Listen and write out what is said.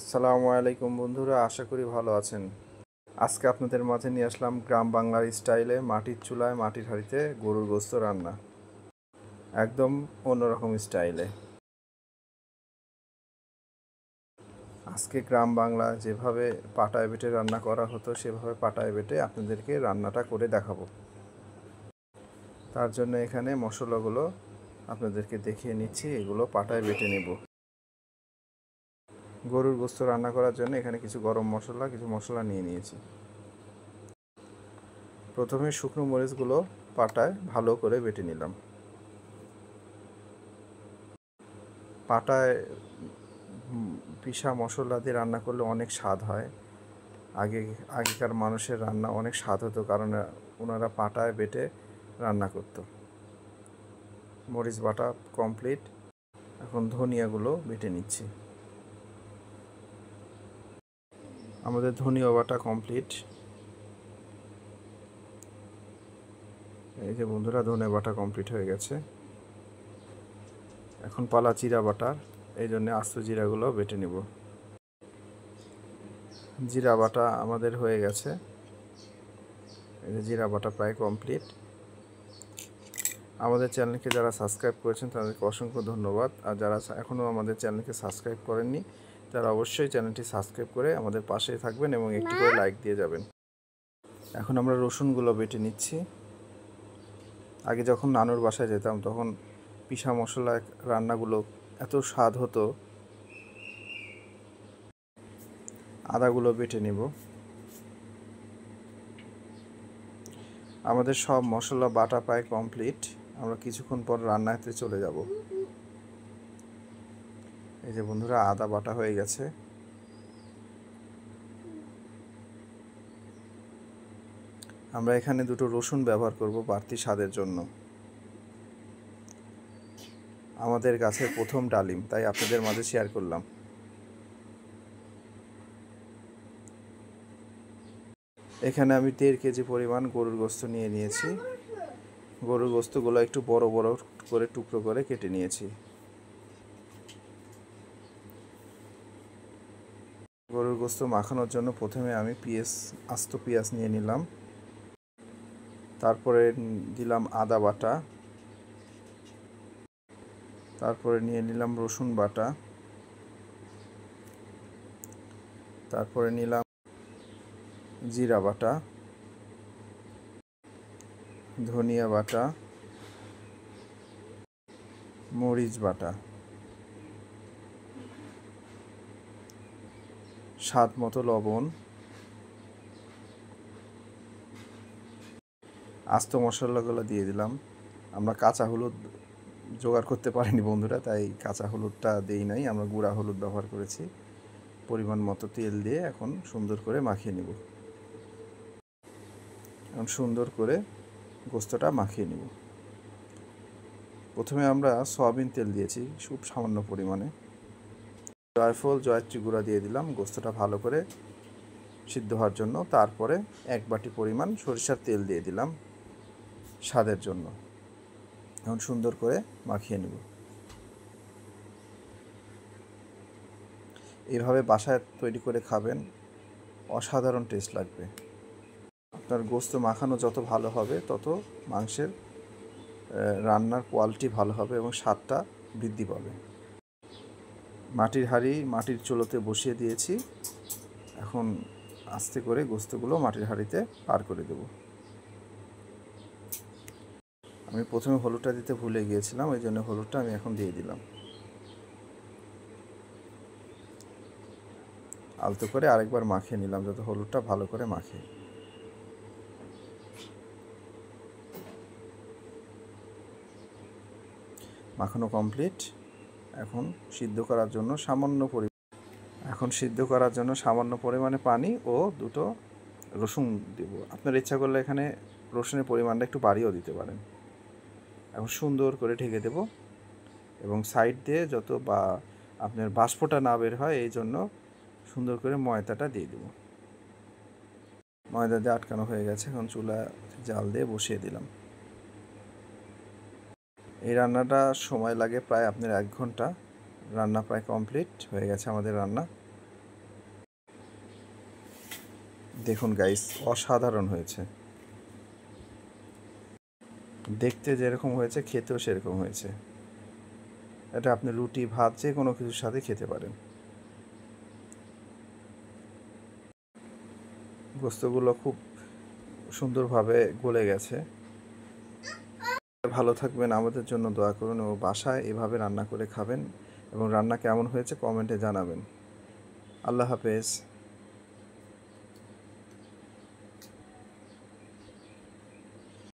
আসসালামু আলাইকুম বন্ধুরা, আশা করি ভালো আছেন। আজকে আপনাদের মাঝে নিয়ে আসলাম গ্রাম বাংলার স্টাইলে মাটির চুলায় মাটির হাঁড়িতে গরুর গোশত রান্না, একদম অন্যরকম স্টাইলে। আজকে গ্রাম বাংলা যেভাবে পাটায় বেটে রান্না করা হতো সেভাবে পাটায় বেটে আপনাদেরকে রান্নাটা করে দেখাবো। তার জন্য এখানে মশলাগুলো আপনাদেরকে দেখিয়ে নিচ্ছি, এগুলো পাটায় বেটে নেব। গরুর গোশত রান্না করার জন্য এখানে কিছু গরম মশলা, কিছু মশলা নিয়ে নিয়েছি। প্রথমে শুকনো মরিচগুলো পাটায় ভালো করে বেটে নিলাম। পাটায় পিষা মশলা দিয়ে রান্না করলে অনেক স্বাদ হয়। আগেকার মানুষের রান্না অনেক স্বাদ হতো, কারণ ওনারা পাটায় বেটে রান্না করত। মরিচ বাটা কমপ্লিট, এখন ধনিয়াগুলো বেটে নিচ্ছি। আমাদের ধনিয়া বাটা কমপ্লিট। এই যে বন্ধুরা, ধনে বাটা কমপ্লিট হয়ে গেছে। এখন পালা জিরা বাটার, এই জন্য আস্ত জিরাগুলো বেটে নেব। জিরা বাটা আমাদের হয়ে গেছে। এই যে জিরা বাটা প্রায় কমপ্লিট। আমাদের চ্যানেলকে যারা সাবস্ক্রাইব করেছেন তাদেরকে অসংখ্য ধন্যবাদ, আর যারা এখনও আমাদের চ্যানেলকে সাবস্ক্রাইব করেননি তারা অবশ্যই চ্যানেলটি সাবস্ক্রাইব করে আমাদের পাশেই থাকবেন এবং একটি করে লাইক দিয়ে যাবেন। এখন আমরা রসুনগুলো বেটে নিচ্ছি। আগে যখন নানুর বাসায় যেতাম তখন পিষা মশলা রান্নাগুলো এত স্বাদ হতো। আদাগুলো বেটে নেব। আমাদের সব মশলা বাটা প্রায় কমপ্লিট, আমরা কিছুক্ষণ পর রান্নাতে চলে যাব। এই যে বন্ধুরা, আদা বাটা হয়ে গেছে। আমরা এখানে দুটো রসুন ব্যবহার করব বাড়তি স্বাদের জন্য। আমাদের গাছের প্রথম ডালিম, তাই আপনাদের মাঝে শেয়ার করলাম। এখানে আমি 1.5 কেজি পরিমাণ গরুর গোশত নিয়ে নিয়েছি। গরুর গোশতগুলো একটু বড় বড় করে টুকরো করে কেটে নিয়েছি। গরুর গোশত মাখানোর জন্য প্রথমে আমি আস্ত পেঁয়াজ নিয়ে নিলাম। তারপরে দিলাম আদা বাটা, তারপরে নিয়ে নিলাম রসুন বাটা, তারপরে নিলাম জিরা বাটা, ধনিয়া বাটা, মরিচ বাটা, স্বাদ মতো লবণ, আস্ত মশলাগুলো দিয়ে দিলাম। আমরা কাঁচা হলুদ জোগাড় করতে পারিনি বন্ধুরা, তাই কাঁচা হলুদটা দেই নাই, আমরা গুঁড়া হলুদ ব্যবহার করেছি। পরিমাণ মতো তেল দিয়ে এখন সুন্দর করে মাখিয়ে নেব। এখন সুন্দর করে গোস্তটা মাখিয়ে নেব। প্রথমে আমরা সয়াবিন তেল দিয়েছি খুব সামান্য পরিমাণে। জয়ফল জয়ত্রী গুঁড়া দিয়ে দিলাম গোস্তটা ভালো করে সিদ্ধ হওয়ার জন্য। তারপরে 1 বাটি পরিমাণ সরিষার তেল দিয়ে দিলাম স্বাদের জন্য। এখন সুন্দর করে মাখিয়ে নেব। এইভাবে বাসায় তৈরি করে খাবেন, অসাধারণ টেস্ট লাগবে। আপনার গোস্ত মাখানো যত ভালো হবে তত মাংসের রান্নার কোয়ালিটি ভালো হবে এবং স্বাদটা বৃদ্ধি পাবে। মাটির হাঁড়ি মাটির চুলোতে বসিয়ে দিয়েছি। এখন আস্তে করে গোস্তগুলো মাটির হাঁড়িতে পার করে দেব। আমি প্রথমে হলুদটা দিতে ভুলে গিয়েছিলাম, ওই জন্য হলুদটা আমি এখন দিয়ে দিলাম। আলতো করে আরেকবার মাখিয়ে নিলাম যাতে হলুদটা ভালো করে মাখে। মাখানো কমপ্লিট। এখন সিদ্ধ করার জন্য সামান্য পরিমাণে পানি ও 2টো রসুন দেব। আপনার ইচ্ছা করলে এখানে রসুনের পরিমাণটা একটু বাড়িয়েও দিতে পারেন। এখন সুন্দর করে ঢেকে দেব এবং সাইড দিয়ে যত আপনার বাষ্পটা না বের হয় এই জন্য সুন্দর করে ময়দাটা দিয়ে দেব। ময়দা দিয়ে আটকানো হয়ে গেছে। এখন চুলা জাল দিয়ে বসিয়ে দিলাম। এই রান্নাটা সময় লাগে প্রায় আপনার 1 ঘন্টা। রান্না প্রায় কমপ্লিট হয়ে গেছে আমাদের রান্না। দেখুন গাইস, অসাধারণ হয়েছে। দেখতে যেরকম হয়েছে খেতেও সেরকম হয়েছে। এটা আপনি রুটি ভাত যে কোনো কিছুর সাথে খেতে পারেন। গোস্তগুলো খুব সুন্দরভাবে গলে গেছে। ভালো থাকবেন, আমাদের জন্য দোয়া করুন এবং বাসায় এভাবে রান্না করে খাবেন এবং রান্না কেমন হয়েছে কমেন্টে জানাবেন। আল্লাহ হাফেজ।